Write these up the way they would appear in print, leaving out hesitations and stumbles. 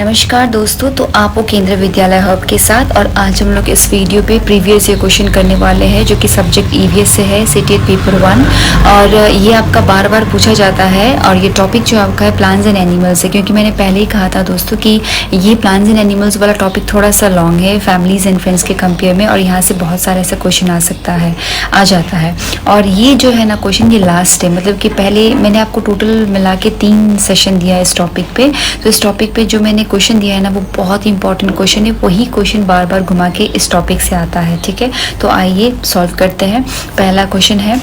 नमस्कार दोस्तों, तो आप वो केंद्रीय विद्यालय हब के साथ और आज हम लोग इस वीडियो पे प्रीवियस ईयर क्वेश्चन करने वाले हैं जो कि सब्जेक्ट ईवीएस से है, सीटीएट पेपर 1। और ये आपका बार बार पूछा जाता है और ये टॉपिक जो आपका है प्लांट्स एंड एनिमल्स है, क्योंकि मैंने पहले ही कहा था दोस्तों कि ये प्लांट्स एंड एनिमल्स वाला टॉपिक थोड़ा सा लॉन्ग है फैमिलीज एंड फ्रेंड्स के कंपेयर में, और यहाँ से बहुत सारा ऐसा क्वेश्चन आ जाता है। और ये जो है ना क्वेश्चन, ये लास्ट है, मतलब कि पहले मैंने आपको टोटल मिला के 3 सेशन दिया है इस टॉपिक पे। तो इस टॉपिक पे जो मैंने क्वेश्चन दिया है ना, वो बहुत ही इंपॉर्टेंट क्वेश्चन है। वही क्वेश्चन बार बार घुमा के इस टॉपिक से आता है, ठीक है। तो आइए सॉल्व करते हैं। पहला क्वेश्चन है,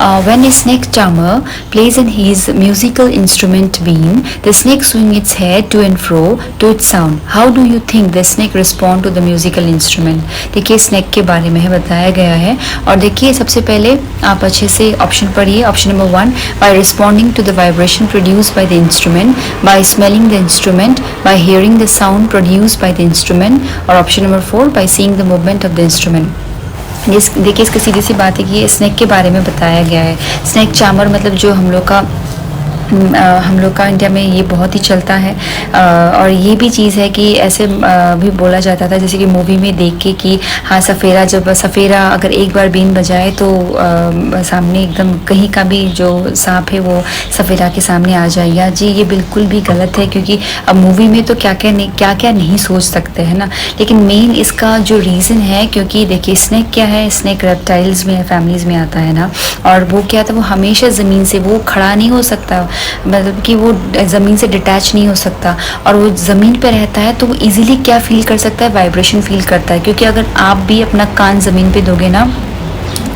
when a snake charmer plays in his musical instrument been, the snake swing its head to and fro to its sound, how do you think the snake respond to the musical instrument. देखिए snake के बारे में है बताया गया है। और देखिए सबसे पहले आप अच्छे से ऑप्शन पढ़िए। Option number 1, by responding to the vibration produced by the instrument, by smelling the instrument, by hearing the sound produced by the instrument, और option number 4, by seeing the movement of the instrument। देखिए इसकी सीधी सी बात है कि ये snake के बारे में बताया गया है। स्नेक चार्मर मतलब जो हम लोग का इंडिया में ये बहुत ही चलता है। और ये भी चीज़ है कि ऐसे भी बोला जाता था जैसे कि मूवी में देख के कि हाँ सफ़ेरा अगर एक बार बीन बजाए तो सामने एकदम कहीं का भी जो सांप है वो सफ़ेरा के सामने आ जाएगा। जी ये बिल्कुल भी गलत है, क्योंकि अब मूवी में तो क्या क्या नहीं सोच सकते हैं ना। लेकिन मेन इसका जो रीज़न है, क्योंकि देखिए स्नेक क्या है, स्नेक रेप्टाइल्स में फैमिलीज़ में आता है ना। और वो क्या था, वो हमेशा ज़मीन से वो खड़ा नहीं हो सकता, मतलब कि वो ज़मीन से डिटैच नहीं हो सकता। और वो ज़मीन पे रहता है तो वो इजीली क्या फील कर सकता है, वाइब्रेशन फील करता है। क्योंकि अगर आप भी अपना कान ज़मीन पे दोगे ना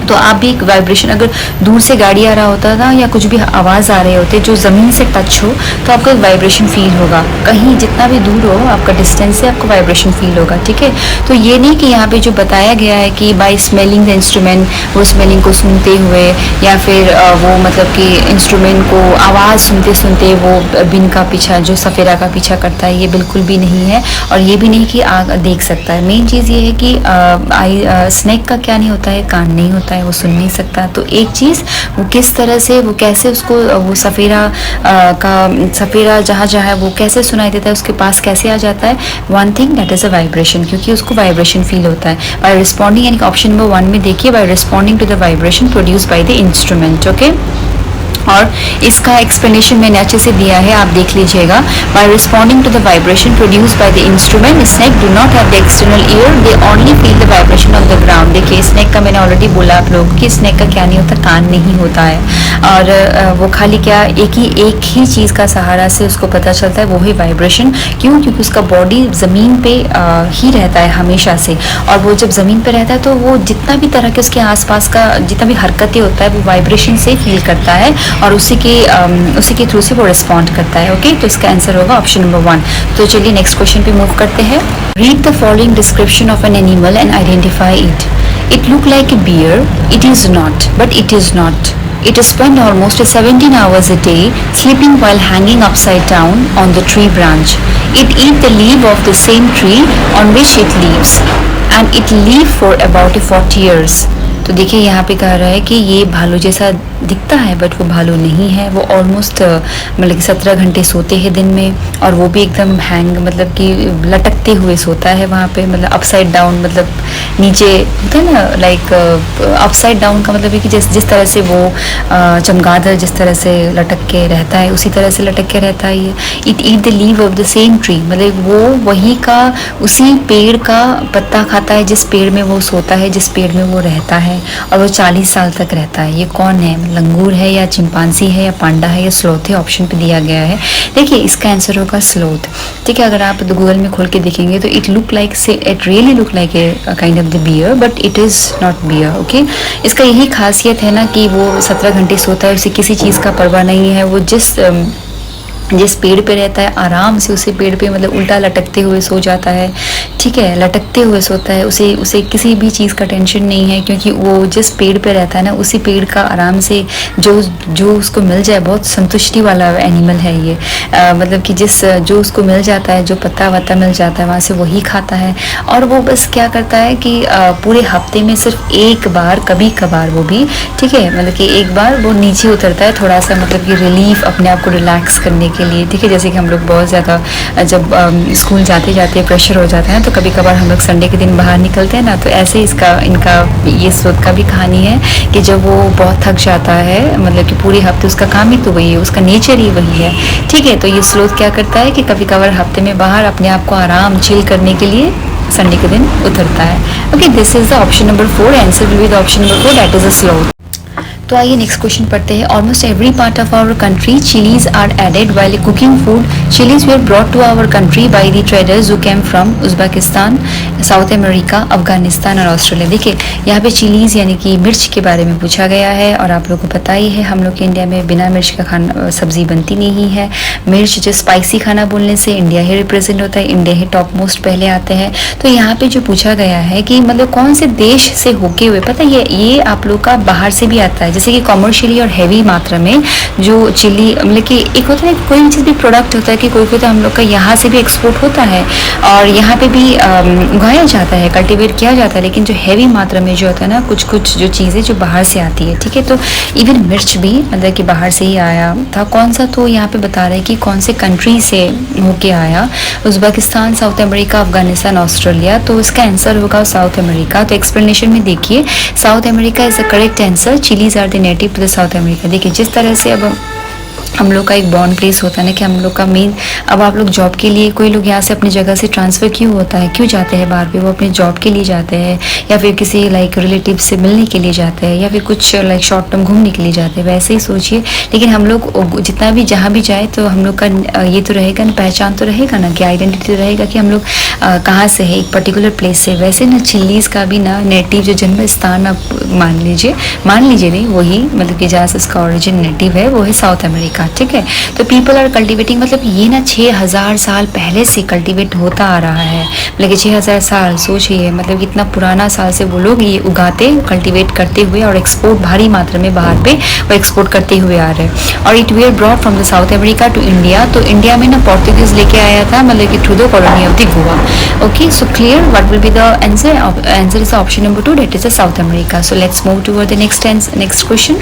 तो आप भी एक वाइब्रेशन, अगर दूर से गाड़ी आ रहा होता था या कुछ भी आवाज़ आ रहे होते जो ज़मीन से टच हो तो आपको एक वाइब्रेशन फील होगा। कहीं जितना भी दूर हो आपका डिस्टेंस से आपको वाइब्रेशन फील होगा, ठीक है। तो ये नहीं कि यहाँ पे जो बताया गया है कि बाय स्मेलिंग द इंस्ट्रूमेंट, वो स्मेलिंग को सुनते हुए या फिर वो मतलब कि इंस्ट्रूमेंट को आवाज़ सुनते सुनते वो बिन का पीछा, जो सफ़ेरा का पीछा करता है, ये बिल्कुल भी नहीं है। और ये भी नहीं कि आग देख सकता है। मेन चीज़ ये है कि स्नेक का क्या नहीं होता है, कान नहीं होता है, वो सुन नहीं सकता। तो एक चीज़ वो किस तरह से, वो कैसे उसको वो सफ़ेरा जहाँ है वो कैसे सुनाई देता है, उसके पास कैसे आ जाता है। One thing that is a vibration, क्योंकि उसको वाइब्रेशन फील होता है बाय रिस्पॉन्डिंग। यानी कि ऑप्शन नंबर 1 में देखिए, by responding to the vibration produce by the instrument, okay. और इसका एक्सप्लेनेशन मैंने अच्छे से दिया है, आप देख लीजिएगा। By responding to the vibration produced by the instrument, snake do not have the external ear, they only feel the vibration of the ground. देखिए स्नेक का मैंने ऑलरेडी बोला आप लोगों कि स्नेक का क्या नहीं होता, कान नहीं होता है। और वो खाली क्या एक ही चीज़ का सहारा से उसको पता चलता है, वो है वाइब्रेशन। क्यों? क्योंकि उसका बॉडी ज़मीन पे ही रहता है हमेशा से। और वो जब ज़मीन पे रहता है तो वो जितना भी तरह के उसके आसपास का जितना भी हरकतें होता है वो वाइब्रेशन से फील करता है और उसी के थ्रू से वो रिस्पॉन्ड करता है, ओके। तो इसका आंसर होगा ऑप्शन नंबर 1। तो चलिए नेक्स्ट क्वेश्चन पे मूव करते हैं। Read the following description of an animal and identify it. It look like a bear, it is not, but it is not. It spends almost 17 hours a day sleeping while hanging upside down on the tree branch. It eats the leaf of the same tree on which it lives, and it lives for about 40 years. तो देखिए यहाँ पे कह रहा है कि ये भालू जैसा दिखता है बट वो भालू नहीं है। वो ऑलमोस्ट मतलब कि 17 घंटे सोते हैं दिन में, और वो भी एकदम हैंग मतलब कि लटकते हुए सोता है वहाँ पे, मतलब अपसाइड डाउन, मतलब नीचे होता है ना, लाइक अपसाइड डाउन का मतलब है कि जिस तरह से वो चमगादड़ जिस तरह से लटक के रहता है उसी तरह से लटक के रहता है ये। It eat the leave of the same tree, मतलब वो वही का उसी पेड़ का पत्ता खाता है जिस पेड़ में वो सोता है, जिस पेड़ में वो रहता है। और वो 40 साल तक रहता है। ये कौन है? लंगूर है या चिंपांजी है या पांडा है या स्लोथ है? ऑप्शन पे दिया गया है। देखिए इसका आंसर होगा स्लोथ, ठीक है। अगर आप गूगल में खोल के देखेंगे तो it really look like a kind of the bear, but it is not bear, okay. इसका यही खासियत है ना कि वो 17 घंटे सोता है, उसे किसी चीज़ का परवाह नहीं है। वो जिस पेड़ पे रहता है आराम से उसी पेड़ पे मतलब उल्टा लटकते हुए सो जाता है, ठीक है, लटकते हुए सोता है। उसे किसी भी चीज़ का टेंशन नहीं है, क्योंकि वो जिस पेड़ पे रहता है ना उसी पेड़ का आराम से जो उसको मिल जाए, बहुत संतुष्टि वाला एनिमल है ये। मतलब कि जो उसको मिल जाता है, जो पत्ता वत्ता मिल जाता है वहाँ से वही खाता है। और वो बस क्या करता है कि पूरे हफ्ते में सिर्फ एक बार, कभी कभार वो भी, ठीक है, मतलब कि एक बार वो नीचे उतरता है थोड़ा सा, मतलब कि रिलीफ, अपने आप को रिलैक्स करने के के लिए, ठीक है। जैसे कि हम लोग बहुत ज़्यादा जब स्कूल जाते जाते प्रेशर हो जाता है तो कभी कभार हम लोग संडे के दिन बाहर निकलते हैं ना, तो ऐसे ही इनका ये स्रोत का भी कहानी है कि जब वो बहुत थक जाता है, मतलब कि पूरे हफ्ते उसका काम ही तो वही है, उसका नेचर ही वही है, ठीक है। तो ये स्रोत क्या करता है कि कभी कभार हफ्ते में बाहर अपने आप को आराम चिल करने के लिए संडे के दिन उतरता है। Okay, this is the option number 4, answer will be the option number 4, that is a sloth. तो आइए नेक्स्ट क्वेश्चन पढ़ते हैं। Almost every part of our country chilies are added while cooking food. Chilies were brought to our country by the traders who came from Uzbekistan, South America, Afghanistan और Australia. देखिए यहाँ पे chillies यानी कि मिर्च के बारे में पूछा गया है, और आप लोगों को पता ही है हम लोग के इंडिया में बिना मिर्च का खाना सब्जी बनती नहीं है। मिर्च जो स्पाइसी खाना बोलने से इंडिया ही रिप्रेजेंट होता है, इंडिया ही टॉप मोस्ट पहले आते हैं। तो यहाँ पे जो पूछा गया है कि मतलब कौन से देश से होके हुए, पता है ये आप लोग का बाहर से भी आता है, जैसे कि कॉमर्शियली और हैवी मात्रा में जो चिली, मतलब कि एक होता है कोई भी चीज़ भी प्रोडक्ट होता है कि कोई तो हम लोग का यहाँ से भी एक्सपोर्ट होता है और यहाँ पे भी उगाया जाता है, कल्टीवेट किया जाता है, लेकिन जो हैवी मात्रा में जो होता है ना कुछ कुछ जो चीज़ें जो बाहर से आती है, ठीक है। तो इवन मिर्च भी मतलब कि बाहर से ही आया था। कौन सा, तो यहाँ पे बता रहे हैं कि कौन से कंट्री से होके आया, Uzbekistan, South America, Afghanistan, Australia. तो इसका आंसर होगा साउथ अमेरिका। तो एक्सप्लेनेशन में देखिए, South America is the correct answer. Chilies are the native to the South America. देखिए जिस तरह से अब हम लोग का एक बॉर्न प्लेस होता है ना कि हम लोग का मेन, अब आप लोग जॉब के लिए, कोई लोग यहाँ से अपनी जगह से ट्रांसफ़र क्यों होता है, क्यों जाते हैं बाहर पे, वो अपने जॉब के लिए जाते हैं या फिर किसी लाइक रिलेटिव से मिलने के लिए जाते हैं या फिर कुछ लाइक शॉर्ट टर्म घूमने के लिए जाते हैं, वैसे ही सोचिए। लेकिन हम लोग जितना भी जहाँ भी जाए तो हम लोग का ये तो रहेगा ना, पहचान तो रहेगा ना, कि आइडेंटिटी तो रहेगा कि हम लोग कहाँ से है, एक पर्टिकुलर प्लेस से। वैसे ना चिलीज़ का भी ना नेटिव जो जन्म स्थान आप मान लीजिए नहीं, वही मतलब कि जहाँ से उसका ओरिजिन नेटिव है वो है साउथ अमेरिका, ठीक है। तो पीपल आर कल्टिवेटिंग, मतलब ये ना 6000 साल पहले से कल्टिवेट होता आ रहा है, मतलब कि 6000 साल, सोचिए मतलब कितना पुराना साल से वो लोग ये उगाते, कल्टिवेट करते हुए और एक्सपोर्ट भारी मात्रा में बाहर पे वो एक्सपोर्ट करते हुए आ रहे हैं। और it were brought from the South America to India. तो इंडिया में ना पोर्तुगीज लेके आया था, मतलब कि through the colony of the Goa. Okay, so clear, what will be the answer? Answer is option number 2, that is the South America. So let's move toward the next question.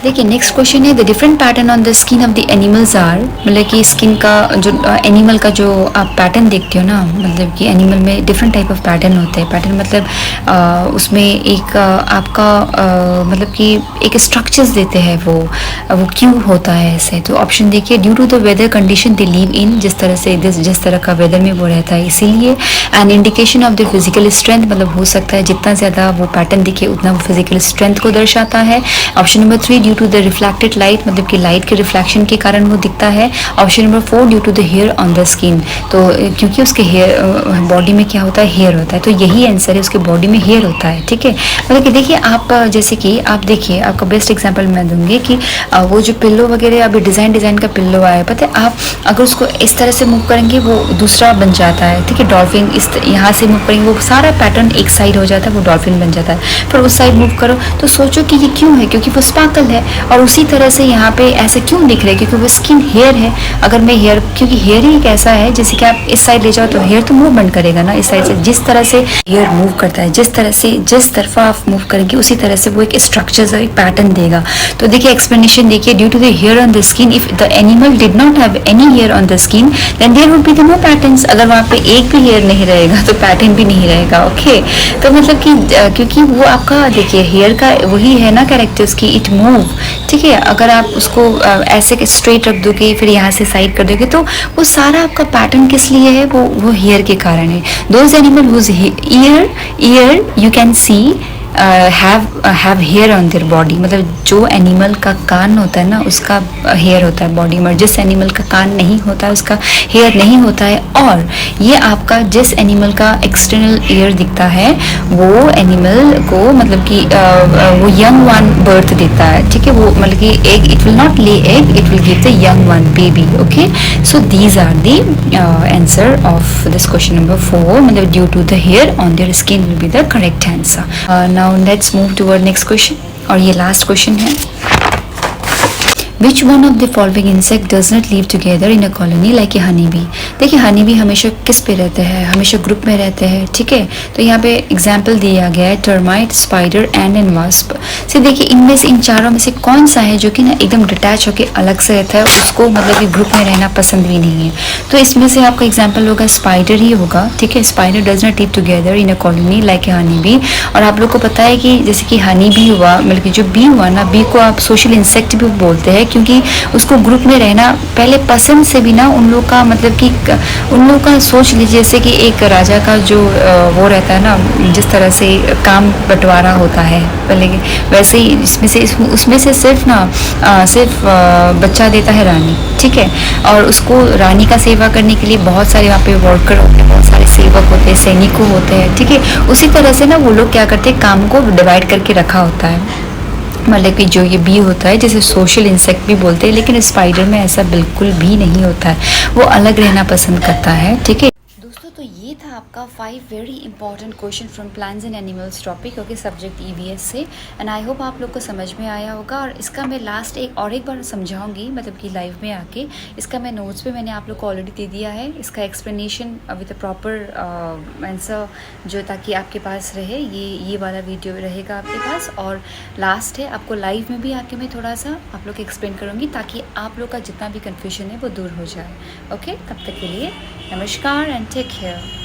देखिए next question है, the different pattern on the skin of the animals are, मतलब कि skin का जो animal का जो आप pattern देखते हो ना, मतलब कि एनिमल में डिफरेंट टाइप ऑफ पैटर्न होते हैं। पैटर्न मतलब उसमें एक आपका मतलब कि एक स्ट्रक्चर्स देते हैं, वो क्यों होता है ऐसे। तो ऑप्शन देखिए, due to the weather condition they live in, जिस तरह से जिस तरह का वेदर में वो रहता है इसीलिए। An indication of the physical strength, मतलब हो सकता है जितना ज़्यादा वो पैटर्न दिखे उतना वो फिजिकल स्ट्रेंथ को दर्शाता है। Option number 3, due to the reflected light, मतलब कि लाइट के रिफ्लेक्शन के कारण वो दिखता है। Option number 4, due to the hair on the skin, तो क्योंकि उसके हेयर बॉडी में क्या होता है, हेयर होता है, तो यही आंसर है, उसके बॉडी में हेयर होता है, ठीक है। मतलब कि देखिए आप जैसे कि आप देखिए, आपका बेस्ट एग्जांपल मैं दूंगी कि वो जो पिल्लो वगैरह अभी डिज़ाइन का पिल्लो आया है, पता है आप अगर उसको इस तरह से मूव करेंगे वो दूसरा बन जाता है, ठीक है। डॉल्फिन इस यहाँ से मूव करेंगे वो सारा पैटर्न एक साइड हो जाता है, वो डॉल्फिन बन जाता है। फिर उस साइड मूव करो तो सोचो कि ये क्यों है, क्योंकि वो स्पार्कल है। और उसी तरह से यहाँ पे ऐसा क्यों दिख रहा है, क्योंकि वो स्किन हेयर है। अगर मैं हेयर, क्योंकि हेयर ही एक ऐसा है जैसे कि आप इस साइड ले जाओ तो हेयर तो मूवमेंट करेगा ना इस साइड से, जिस तरह से हेयर मूव करता है, जिस तरफ आप मूव करेंगे उसी तरह से वो एक स्ट्रक्चर एक पैटर्न देगा। तो देखिए एक्सप्लेनेशन देखिए, due to the hair on the skin, if the animal did not have any hair on the skin then there would be the no patterns. अगर वहाँ पे एक भी हेयर नहीं रहेगा तो पैटर्न भी नहीं रहेगा, ओके। तो मतलब कि क्योंकि वो आपका देखिए हेयर का वही है ना कैरेक्टर्स की, इट मूव, ठीक है। अगर आप उसको ऐसे स्ट्रेट रख दोगे फिर यहाँ से साइड कर दोगे तो वो सारा आपका पैटर्न किस लिए है, वो हेयर के कारण है। Those animal whose ear you can see have hair on their body, मतलब जो एनिमल का कान होता है ना उसका हेयर होता है बॉडी में, जिस एनिमल का कान नहीं होता है उसका हेयर नहीं होता है। और ये आपका जिस एनिमल का एक्सटर्नल ईयर दिखता है वो एनिमल को मतलब कि वो यंग वन बर्थ देता है, ठीक है। वो मतलब कि egg, it will not lay egg, it will give the young one baby, okay. So these are the answer of this question number 4, मतलब due to the hair on their skin will be the correct answer. Now let's move toward next question, और ये last question है। Which one of the following insect does not live together in a colony like a honey bee. देखिए honey bee हमेशा किस पे रहते हैं, हमेशा ग्रुप में रहते हैं, ठीक है। तो यहाँ पे एग्जाम्पल दिया गया है termite, spider and an wasp से। देखिए इनमें से, इन चारों में से कौन सा है जो कि ना एकदम डिटैच होकर अलग से रहता है, उसको मतलब कि ग्रुप में रहना पसंद भी नहीं है। तो इसमें से आपका एग्जाम्पल होगा स्पाइडर ही होगा, ठीक है। Spider does not live together in a colony like a honey B. और आप लोग को पता है कि जैसे कि हनी बी हुआ, मतलब कि जो बी हुआ ना, बी को आप सोशल इंसेक्ट भी बोलते हैं, क्योंकि उसको ग्रुप में रहना पहले पसंद से भी ना उन लोग का, मतलब कि उन लोग का सोच लीजिए जैसे कि एक राजा का जो वो रहता है ना, जिस तरह से काम बंटवारा होता है पहले, वैसे ही इसमें से उसमें से सिर्फ ना सिर्फ बच्चा देता है रानी, ठीक है। और उसको रानी का सेवा करने के लिए बहुत सारे वहाँ पे वर्कर होते हैं, बहुत सारे सेवक होते हैं, सैनिकों होते हैं, ठीक है। उसी तरह से ना वो लोग क्या करते हैं, काम को डिवाइड करके रखा होता है। मतलब कि जो ये बी होता है, जैसे सोशल इंसेक्ट भी बोलते हैं, लेकिन स्पाइडर में ऐसा बिल्कुल भी नहीं होता है, वो अलग रहना पसंद करता है, ठीक है। दोस्तों तो ये था आपका 5 very important question from plants and animals topic, okay, subject EVS से। एंड आई होप आप लोग को समझ में आया होगा। और इसका मैं लास्ट एक बार समझाऊंगी, मतलब कि लाइव में आके। इसका मैं नोट्स पे मैंने आप लोग को ऑलरेडी दे दिया है, इसका explanation with a proper answer, जो ताकि आपके पास रहे, ये वाला वीडियो रहेगा आपके पास। और लास्ट है, आपको लाइव में भी आके मैं थोड़ा सा आप लोग एक्सप्लेन करूँगी, ताकि आप लोग का जितना भी कन्फ्यूजन है वो दूर हो जाए, ओके। तब तक के लिए नमस्कार एंड टेक केयर।